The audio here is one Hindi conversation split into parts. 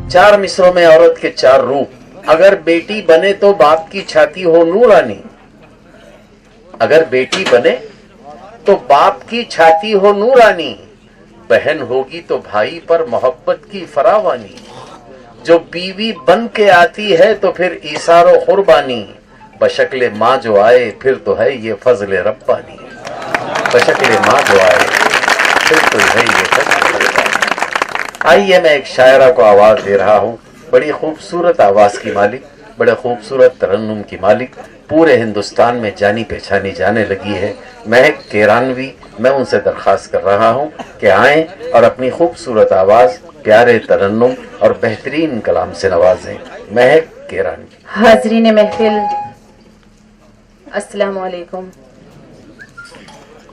चार मिसरों में औरत के चार रूप। अगर बेटी बने तो बाप की छाती हो नूरानी, अगर बेटी बने तो बाप की छाती हो नूरानी, बहन होगी तो भाई पर मोहब्बत की फरावानी, जो बीवी बन के आती है तो फिर ईसारो कुर्बानी, बशक्ले माँ जो आए फिर तो है ये फजले रब्बानी, बशक्ले माँ जो आए फिर तो है ये फजले रब्बानी। आइए मैं एक शायरा को आवाज दे रहा हूँ, बड़ी खूबसूरत आवाज की मालिक, बड़े खूबसूरत तरन्नुम की मालिक, पूरे हिंदुस्तान में जानी पहचानी जाने लगी है, महक केरानवी। मैं उनसे दरख्वास्त कर रहा हूँ कि आएं और अपनी खूबसूरत आवाज, प्यारे तरन्नुम और बेहतरीन कलाम से नवाजें। महक केरानवी। हाजरीन महफिल, अस्सलाम वालेकुम।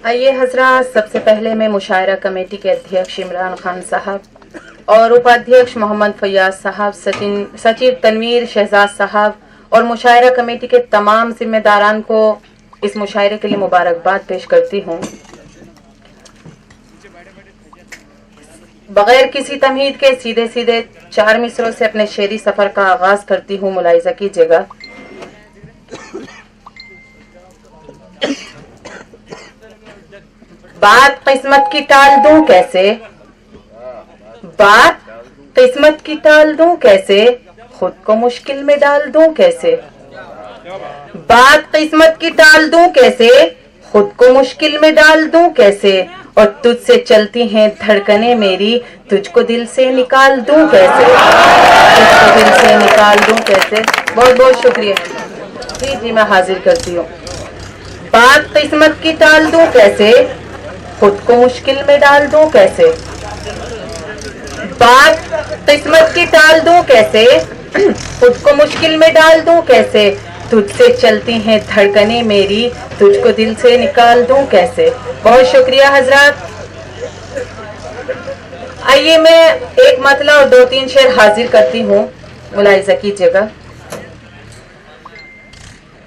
आइए हजरात, सबसे पहले मैं मुशायरा कमेटी के अध्यक्ष इमरान खान साहब और उपाध्यक्ष मोहम्मद फैयाज साहब, सचिव तनवीर शहजाद साहब और मुशायरा कमेटी के तमाम जिम्मेदारान को इस मुशायरे के लिए मुबारकबाद पेश करती हूँ। बगैर किसी तमहीद के सीधे सीधे चार मिसरों से अपने शेरी सफर का आगाज करती हूँ, मुलाहिजा कीजिएगा। बात किस्मत की टाल दूं कैसे, बात किस्मत की टाल दूं कैसे, खुद को मुश्किल में डाल दूं कैसे, बात किस्मत की टाल दूं कैसे, खुद को मुश्किल में डाल दूं कैसे, और तुझसे चलती हैं धड़कने मेरी, तुझको दिल से निकाल दूं कैसे, तुझको दिल से निकाल दूं कैसे। बहुत बहुत शुक्रिया। जी जी, मैं हाजिर करती हूँ। बात किस्मत की टाल दूं कैसे, खुद को मुश्किल में डाल दूं कैसे, बात किस्मत की टाल दूं कैसे, खुद को मुश्किल में डाल दूं कैसे, तुझसे चलती हैं धड़कने मेरी, तुझको दिल से निकाल दूं कैसे। बहुत शुक्रिया हजरात। आइए मैं एक मतला और 2-3 शेर हाजिर करती हूँ, मुलाहिजा कीजिएगा।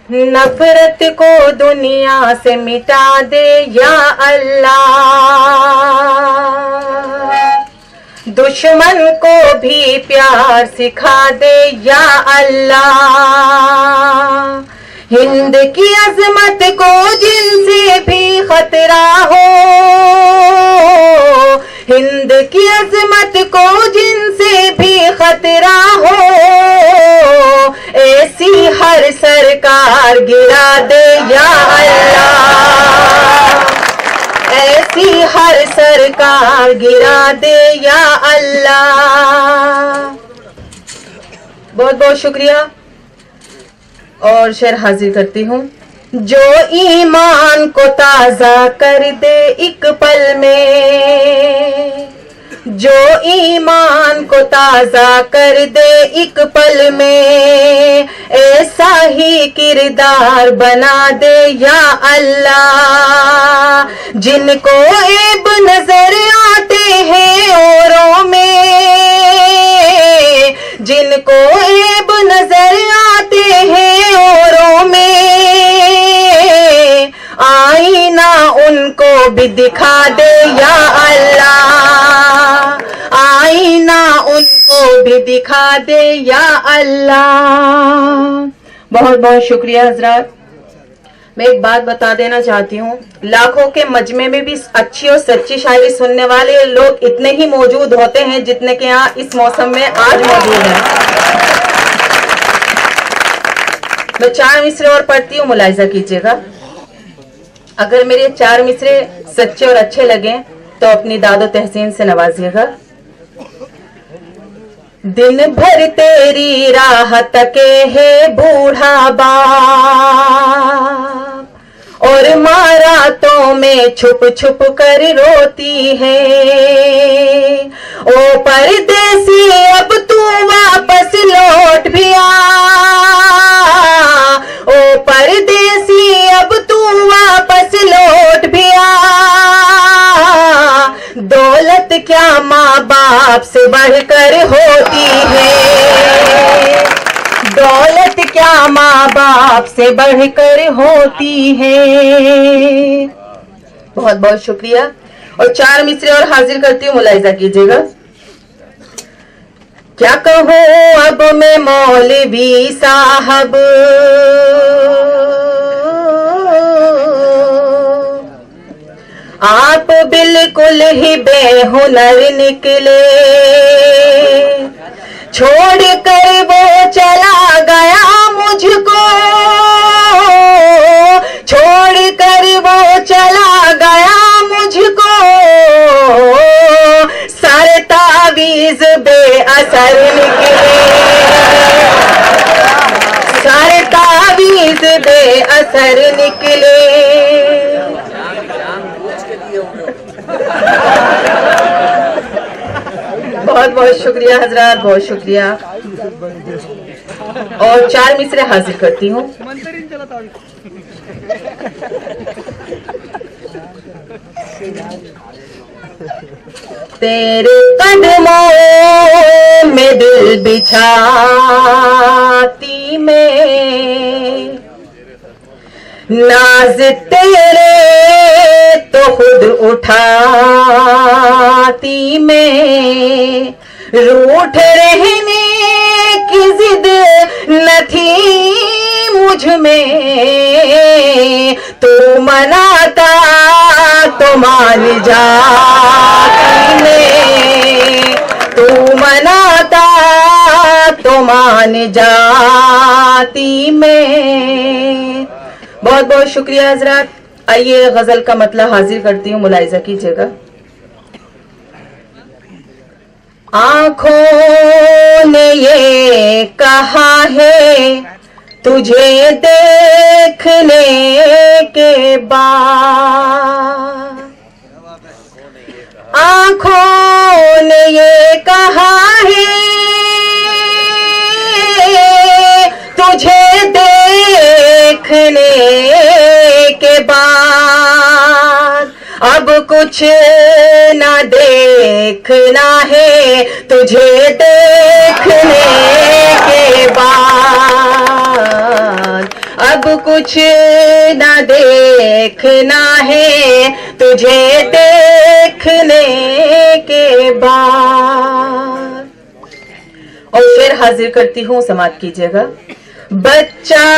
नफरत को दुनिया से मिटा दे या अल्लाह, दुश्मन को भी प्यार सिखा दे या अल्लाह, हिंद की अजमत को जिनसे भी खतरा हो, हिंद की अजमत को जिनसे भी खतरा हो, ऐसी हर सरकार गिरा दे या अल्लाह, ऐसी हर सरकार गिरा दे या अल्लाह। बहुत बहुत शुक्रिया। और शेर हाजिर करती हूँ। जो ईमान को ताजा कर दे एक पल में, जो ईमान को ताजा कर दे एक पल में, ऐसा ही किरदार बना दे या अल्लाह, जिनको ऐब नजर आते हैं औरों में, जिनको ऐब नजर आते हैं औरों में, आईना उनको भी दिखा दे या अल्लाह, आईना उनको भी दिखा दे या अल्लाह। बहुत बहुत शुक्रिया हजरात। मैं एक बात बता देना चाहती हूँ, लाखों के मजमे में भी अच्छी और सच्ची शायरी सुनने वाले लोग इतने ही मौजूद होते हैं जितने के यहाँ इस मौसम में आज मौजूद हैं। मैं 4 मिसरे और पढ़ती हूँ, मुलाहिजा कीजिएगा। अगर मेरे 4 मिसरे सच्चे और अच्छे लगे तो अपनी दादो तहसीन से नवाजिएगा। दिन भर तेरी राह तके है बूढ़ा बाप, और माँ रातों में छुप छुप कर रोती है, ओ परदेसी अब तू वापस लौट भी आ, ओ परदेसी अब तू वापस लौट भी आ, दौलत क्या माँ बाप से बढ़कर होती है, दौलत क्या माँ बाप से बढ़कर होती है। बहुत बहुत शुक्रिया। और 4 मिसरे और हाजिर करती हूँ, मुलाहिजा कीजिएगा। क्या कहूँ अब मैं मौलवी साहब, आप बिल्कुल ही बेहुनर निकले, छोड़ कर वो चला गया मुझको, छोड़ कर वो चला गया मुझको, सारे तावीज बेअसर निकले, सारे तावीज बेअसर निकले। बहुत बहुत शुक्रिया हजरात, बहुत शुक्रिया। और 4 मिसरे हाजिर करती हूँ। तेरे कदमों में दिल बिछाती मैं, नाज तेरे तो खुद उठाती मैं, रूठ रहने की जिद न थी मुझ में, तू मनाता तो मान जाती मैं, तू मनाता तो मान जाती मैं। बहुत बहुत शुक्रिया हजरात। आइए गजल का मतलब हाजिर करती हूँ, मुलाहिजा कीजिएगा। आंखों ने ये कहा है तुझे देखने के बाद, आंखों ने ये कहा है तुझे देखने के बाद, अब कुछ ना देखना है तुझे देखने के बाद, अब कुछ ना देखना है तुझे देखने के बाद। और शेर हाजिर करती हूँ, समाप्त कीजिएगा। बच्चा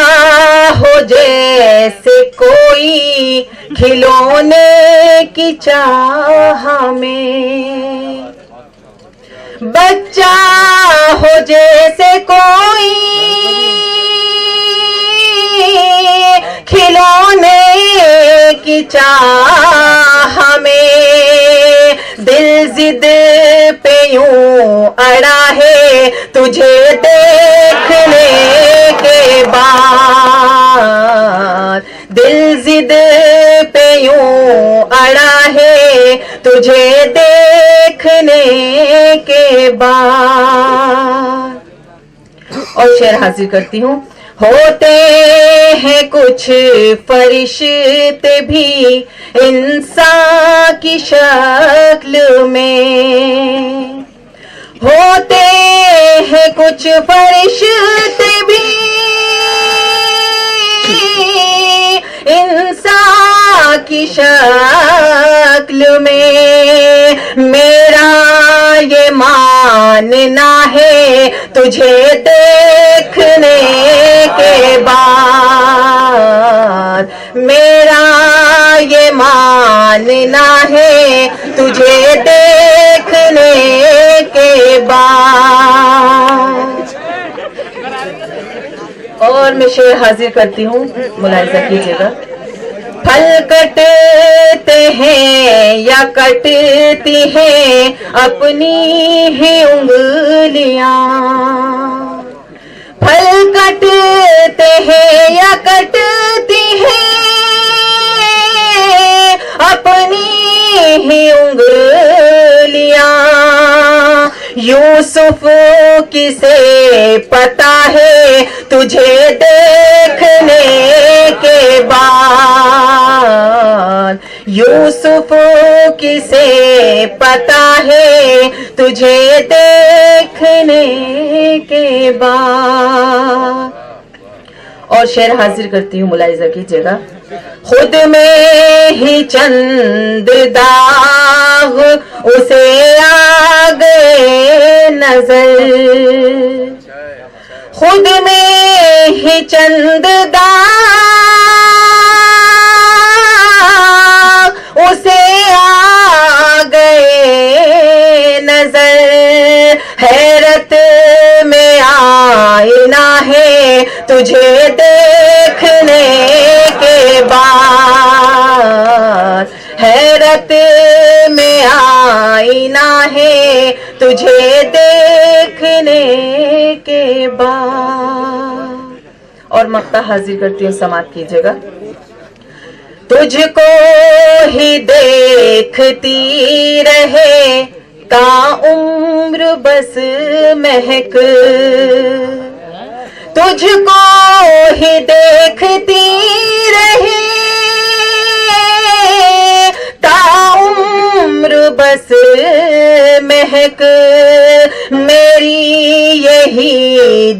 हो जैसे कोई खिलौने की चाह में, बच्चा हो जैसे कोई खिलौने की चाह में, दिल जिद पे यूं अड़ा है तुझे देखने के बाद, दिल जिद पे यूं अड़ा है तुझे देखने के बाद। और शेर हाजिर करती हूँ। होते हैं कुछ फरिश्ते भी इंसान की शक्ल में, होते हैं कुछ फरिश्ते भी इंसान की शक्ल में, मेरा ये मानना है तुझे देखने के बाद, मेरा ये मानना है तुझे देखने के बाद। और मैं शेर हाजिर करती हूँ, मुलाहिजा कीजिएगा। फल कटते हैं या कटती हैं अपनी ही उंगलियां, फल कटते हैं या कटती हैं अपनी ही उंगलियां, यूसुफ किसे पता है तुझे देखने के बाद, यूसुफ किसे पता है तुझे देखने के बाद। और शेर हाजिर करती हूँ, मुलाहिजा कीजिएगा। खुद में ही चंद दाग चिराग उसे आ गए नजर, खुद में ही चंद दाग उसे आ गए नजर। हैरत में आईना है तुझे देखने के बाद, हैरत में आईना है तुझे देखने के बाद। और मक्ता हाजिर करती हूँ, समाप्त कीजिएगा। तुझको ही देखती रहे ता उम्र बस महक, तुझको ही देखती रहे ता उम्र बस महक। मेरी यही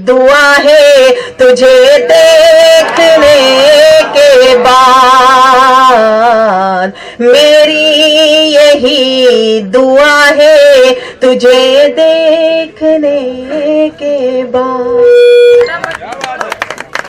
दुआ है तुझे देखने के बाद, मेरी यही दुआ है तुझे देखने के बाद।